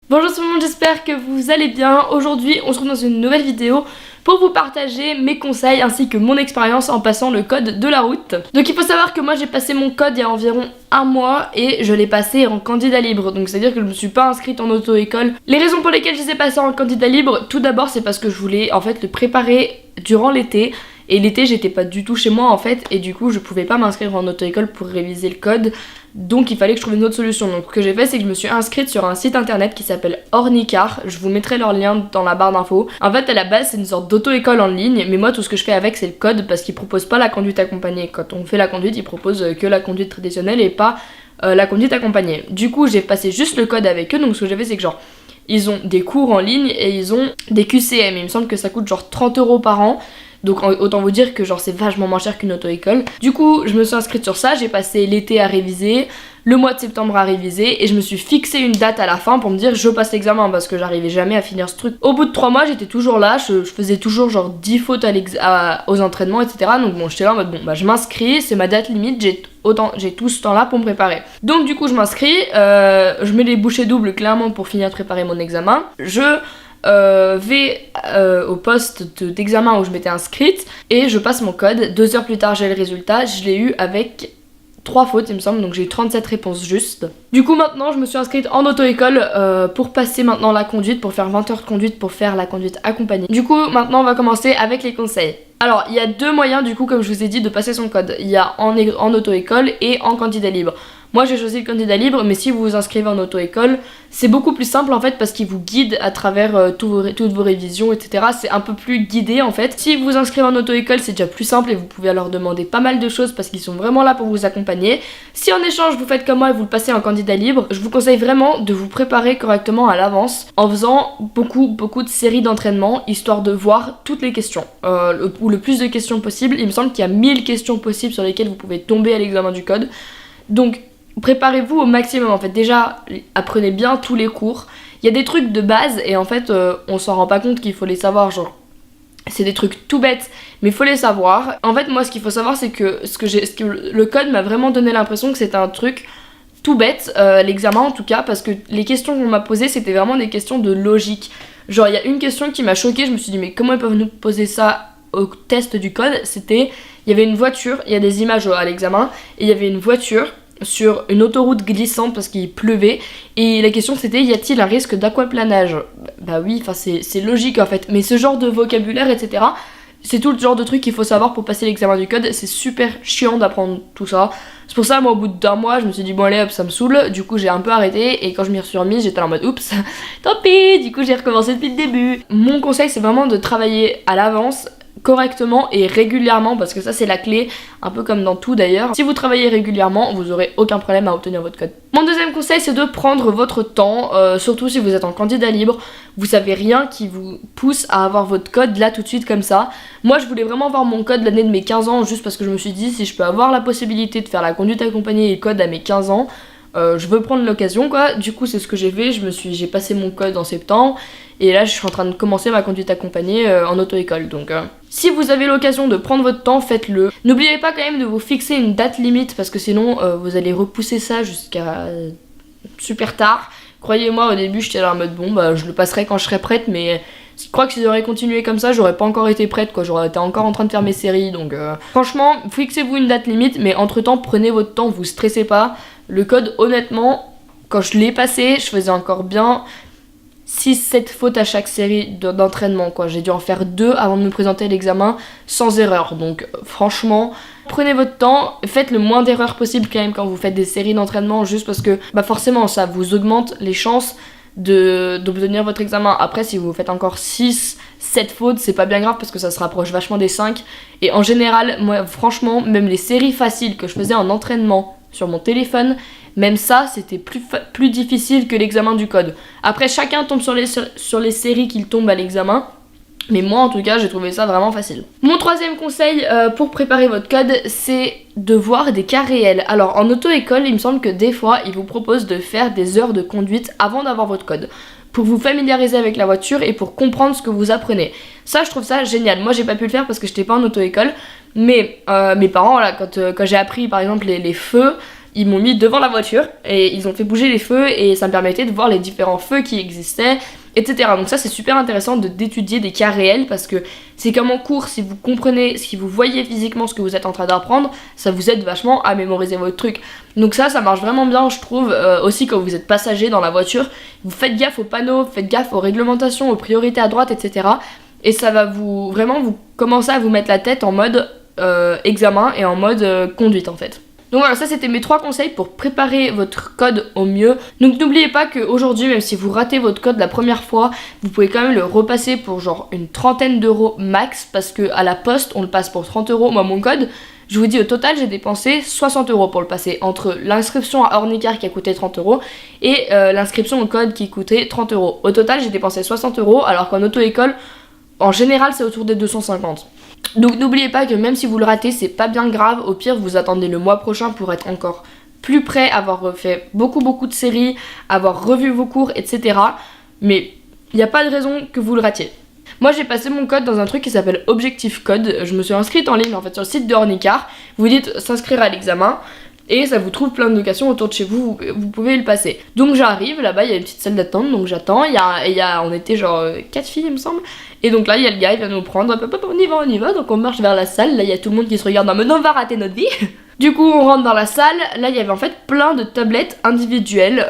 Bonjour tout le monde, j'espère que vous allez bien. Aujourd'hui, on se retrouve dans une nouvelle vidéo pour vous partager mes conseils ainsi que mon expérience en passant le code de la route. Donc il faut savoir que moi j'ai passé mon code il y a environ un mois et je l'ai passé en candidat libre. Donc c'est à dire que je me suis pas inscrite en auto-école. Les raisons pour lesquelles je les ai passés en candidat libre, tout d'abord c'est parce que je voulais en fait le préparer durant l'été. Et l'été j'étais pas du tout chez moi en fait et du coup je pouvais pas m'inscrire en auto-école pour réviser le code. Donc il fallait que je trouve une autre solution. Donc ce que j'ai fait c'est que je me suis inscrite sur un site internet qui s'appelle Ornicar. Je vous mettrai leur lien dans la barre d'infos. En fait à la base c'est une sorte d'auto-école en ligne. Mais moi tout ce que je fais avec c'est le code parce qu'ils proposent pas la conduite accompagnée. Quand on fait la conduite ils proposent que la conduite traditionnelle et pas la conduite accompagnée. Du coup j'ai passé juste le code avec eux. Donc ce que j'ai fait c'est que genre ils ont des cours en ligne et ils ont des QCM. Il me semble que ça coûte genre 30 € par an. Donc autant vous dire que genre c'est vachement moins cher qu'une auto-école. Du coup je me suis inscrite sur ça, j'ai passé l'été à réviser, le mois de septembre à réviser et je me suis fixé une date à la fin pour me dire je passe l'examen parce que j'arrivais jamais à finir ce truc. Au bout de 3 mois j'étais toujours là, je faisais toujours genre 10 fautes aux entraînements etc. Donc bon j'étais là en mode bon bah je m'inscris, c'est ma date limite, j'ai tout ce temps là pour me préparer. Donc du coup je m'inscris, je mets les bouchées doubles clairement pour finir de préparer mon examen. Je vais au poste d'examen où je m'étais inscrite et je passe mon code. 2 heures plus tard j'ai le résultat, je l'ai eu avec 3 fautes il me semble, donc j'ai eu 37 réponses justes. Du coup maintenant je me suis inscrite en auto-école pour passer maintenant la conduite, pour faire 20 heures de conduite, pour faire la conduite accompagnée. Du coup maintenant on va commencer avec les conseils. Alors il y a 2 moyens du coup comme je vous ai dit de passer son code. Il y a en auto-école et en candidat libre. Moi j'ai choisi le candidat libre, mais si vous vous inscrivez en auto-école, c'est beaucoup plus simple en fait parce qu'il vous guide à travers toutes vos révisions, etc. C'est un peu plus guidé en fait. Si vous vous inscrivez en auto-école, c'est déjà plus simple et vous pouvez leur demander pas mal de choses parce qu'ils sont vraiment là pour vous accompagner. Si en échange vous faites comme moi et vous le passez en candidat libre, je vous conseille vraiment de vous préparer correctement à l'avance en faisant beaucoup de séries d'entraînement histoire de voir toutes les questions ou le plus de questions possible. Il me semble qu'il y a 1000 questions possibles sur lesquelles vous pouvez tomber à l'examen du code. Donc préparez-vous au maximum en fait. Déjà apprenez bien tous les cours. Il y a des trucs de base et en fait on s'en rend pas compte qu'il faut les savoir, genre c'est des trucs tout bêtes mais il faut les savoir. En fait moi ce qu'il faut savoir c'est que le code m'a vraiment donné l'impression que c'était un truc tout bête, l'examen en tout cas, parce que les questions qu'on m'a posées c'était vraiment des questions de logique. Genre il y a une question qui m'a choquée, je me suis dit mais comment ils peuvent nous poser ça au test du code. C'était, il y avait une voiture, il y a des images à l'examen et il y avait une voiture sur une autoroute glissante parce qu'il pleuvait et la question c'était y a-t-il un risque d'aquaplanage. Bah oui, enfin c'est logique en fait, mais ce genre de vocabulaire etc, c'est tout le genre de truc qu'il faut savoir pour passer l'examen du code. C'est super chiant d'apprendre tout ça, c'est pour ça moi au bout d'1 mois je me suis dit bon allez hop ça me saoule, du coup j'ai un peu arrêté et quand je m'y suis remise j'étais en mode oups tant pis, du coup j'ai recommencé depuis le début. Mon conseil c'est vraiment de travailler à l'avance correctement et régulièrement parce que ça c'est la clé, un peu comme dans tout d'ailleurs. Si vous travaillez régulièrement vous aurez aucun problème à obtenir votre code. Mon deuxième conseil c'est de prendre votre temps, surtout si vous êtes en candidat libre, vous savez rien qui vous pousse à avoir votre code là tout de suite comme ça. Moi je voulais vraiment avoir mon code l'année de mes 15 ans juste parce que je me suis dit si je peux avoir la possibilité de faire la conduite accompagnée et le code à mes 15 ans, je veux prendre l'occasion quoi. Du coup c'est ce que j'ai fait, j'ai passé mon code en septembre et là je suis en train de commencer ma conduite accompagnée en auto-école. Donc si vous avez l'occasion de prendre votre temps, faites-le. N'oubliez pas quand même de vous fixer une date limite parce que sinon vous allez repousser ça jusqu'à super tard. Croyez-moi au début j'étais là en mode bon bah je le passerai quand je serai prête, mais je crois que si j'aurais continué comme ça j'aurais pas encore été prête quoi, j'aurais été encore en train de faire mes séries. Donc franchement fixez-vous une date limite, mais entre temps prenez votre temps, vous stressez pas. Le code honnêtement quand je l'ai passé je faisais encore bien 6-7 fautes à chaque série d'entraînement quoi. J'ai dû en faire 2 avant de me présenter à l'examen sans erreur. Donc franchement prenez votre temps, faites le moins d'erreurs possible quand même quand vous faites des séries d'entraînement, juste parce que bah forcément ça vous augmente les chances d'obtenir votre examen. Après si vous faites encore 6-7 fautes c'est pas bien grave parce que ça se rapproche vachement des 5. Et en général moi franchement même les séries faciles que je faisais en entraînement sur mon téléphone, même ça c'était plus difficile que l'examen du code. Après chacun tombe sur les séries qu'il tombe à l'examen, mais moi en tout cas j'ai trouvé ça vraiment facile. Mon troisième conseil pour préparer votre code c'est de voir des cas réels. Alors en auto-école il me semble que des fois ils vous proposent de faire des heures de conduite avant d'avoir votre code, pour vous familiariser avec la voiture et pour comprendre ce que vous apprenez. Ça je trouve ça génial. Moi j'ai pas pu le faire parce que j'étais pas en auto-école, mais mes parents là quand j'ai appris par exemple les feux, ils m'ont mis devant la voiture et ils ont fait bouger les feux et ça me permettait de voir les différents feux qui existaient, etc. Donc ça c'est super intéressant d'étudier des cas réels parce que c'est comme en cours, si vous comprenez, si vous voyez physiquement ce que vous êtes en train d'apprendre, ça vous aide vachement à mémoriser votre truc. Donc ça marche vraiment bien je trouve, aussi quand vous êtes passager dans la voiture, vous faites gaffe aux panneaux, faites gaffe aux réglementations, aux priorités à droite, etc. Et ça va vous commencer à vous mettre la tête en mode examen et en mode conduite en fait. Donc voilà, ça c'était mes 3 conseils pour préparer votre code au mieux. Donc n'oubliez pas qu'aujourd'hui, même si vous ratez votre code la première fois, vous pouvez quand même le repasser pour genre une trentaine d'euros max, parce que à la poste on le passe pour 30 euros. Moi mon code, je vous dis au total j'ai dépensé 60 euros pour le passer, entre l'inscription à Ornicar qui a coûté 30 euros et l'inscription au code qui coûtait 30 euros. Au total j'ai dépensé 60 euros, alors qu'en auto-école, en général c'est autour des 250. Donc n'oubliez pas que même si vous le ratez, c'est pas bien grave. Au pire, vous attendez le mois prochain pour être encore plus prêt, avoir fait beaucoup de séries, avoir revu vos cours, etc. Mais il n'y a pas de raison que vous le ratiez. Moi j'ai passé mon code dans un truc qui s'appelle Objectif Code. Je me suis inscrite en ligne en fait sur le site de Ornicar. Vous dites s'inscrire à l'examen et ça vous trouve plein de locations autour de chez vous, vous pouvez le passer. Donc j'arrive, là-bas il y a une petite salle d'attente, donc j'attends, on était genre 4 filles il me semble. Et donc là il y a le gars, il vient nous prendre, on y va, donc on marche vers la salle, là il y a tout le monde qui se regarde en mode on va rater notre vie. Du coup on rentre dans la salle, là il y avait en fait plein de tablettes individuelles.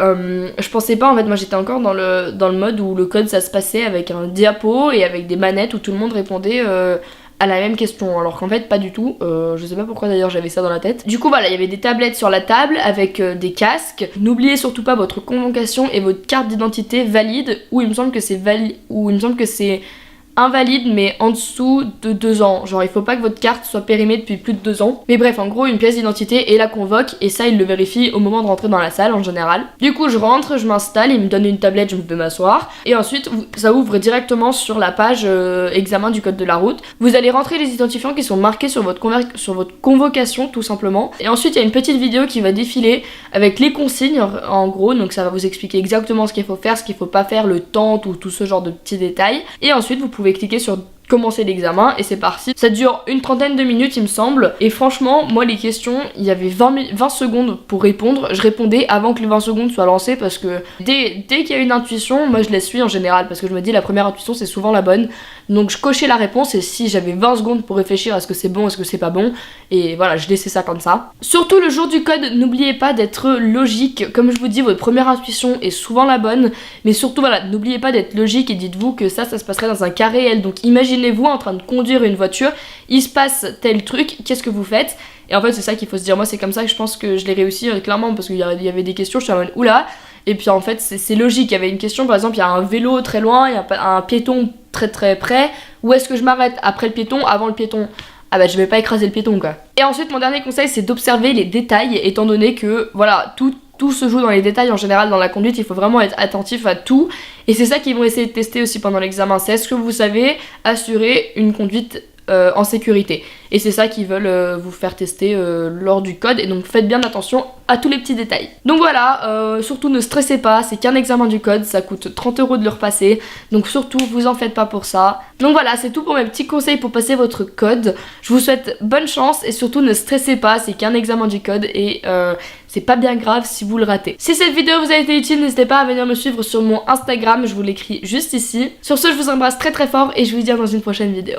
Je pensais pas en fait, moi j'étais encore dans le mode où le code ça se passait avec un diapo et avec des manettes où tout le monde répondait à la même question, alors qu'en fait pas du tout. Je sais pas pourquoi d'ailleurs j'avais ça dans la tête. Du coup voilà, il y avait des tablettes sur la table avec des casques. N'oubliez surtout pas votre convocation et votre carte d'identité valide, ou il me semble que c'est invalide mais en dessous de 2 ans. Genre il faut pas que votre carte soit périmée depuis plus de 2 ans. Mais bref, en gros une pièce d'identité et la convoque, et ça il le vérifie au moment de rentrer dans la salle en général. Du coup je rentre, je m'installe, il me donne une tablette, je peux m'asseoir et ensuite ça ouvre directement sur la page examen du code de la route. Vous allez rentrer les identifiants qui sont marqués sur votre convocation tout simplement, et ensuite il y a une petite vidéo qui va défiler avec les consignes en gros, donc ça va vous expliquer exactement ce qu'il faut faire, ce qu'il faut pas faire, le temps, tout ce genre de petits détails, et ensuite vous pouvez cliquer sur commencer l'examen et c'est parti. Ça dure une trentaine de minutes il me semble, et franchement moi les questions, il y avait 20 secondes pour répondre, je répondais avant que les 20 secondes soient lancées parce que dès qu'il y a une intuition, moi je la suis en général parce que je me dis la première intuition c'est souvent la bonne, donc je cochais la réponse et si j'avais 20 secondes pour réfléchir à ce que c'est bon, est-ce que c'est pas bon, et voilà je laissais ça comme ça. Surtout le jour du code, n'oubliez pas d'être logique, comme je vous dis votre première intuition est souvent la bonne, mais surtout voilà n'oubliez pas d'être logique et dites-vous que ça se passerait dans un cas réel. Donc imaginez-vous en train de conduire une voiture, il se passe tel truc, qu'est-ce que vous faites? Et en fait c'est ça qu'il faut se dire, moi c'est comme ça que je pense que je l'ai réussi clairement, parce qu'il y avait des questions, je suis en mode oula, et puis en fait c'est logique, il y avait une question par exemple, il y a un vélo très loin, il y a un piéton très près, où est-ce que je m'arrête? Après le piéton, avant le piéton? Ah bah je vais pas écraser le piéton quoi. Et ensuite mon dernier conseil c'est d'observer les détails, étant donné que voilà tout se joue dans les détails en général dans la conduite, il faut vraiment être attentif à tout, et c'est ça qu'ils vont essayer de tester aussi pendant l'examen, c'est est-ce que vous savez assurer une conduite en sécurité, et c'est ça qu'ils veulent vous faire tester lors du code, et donc faites bien attention à tous les petits détails. Donc voilà, surtout ne stressez pas, c'est qu'un examen du code, ça coûte 30 euros de le repasser, donc surtout vous en faites pas pour ça. Donc voilà, c'est tout pour mes petits conseils pour passer votre code. Je vous souhaite bonne chance et surtout ne stressez pas, c'est qu'un examen du code et c'est pas bien grave si vous le ratez. Si cette vidéo vous a été utile, n'hésitez pas à venir me suivre sur mon Instagram, je vous l'écris juste ici. Sur ce, je vous embrasse très fort et je vous dis à dans une prochaine vidéo.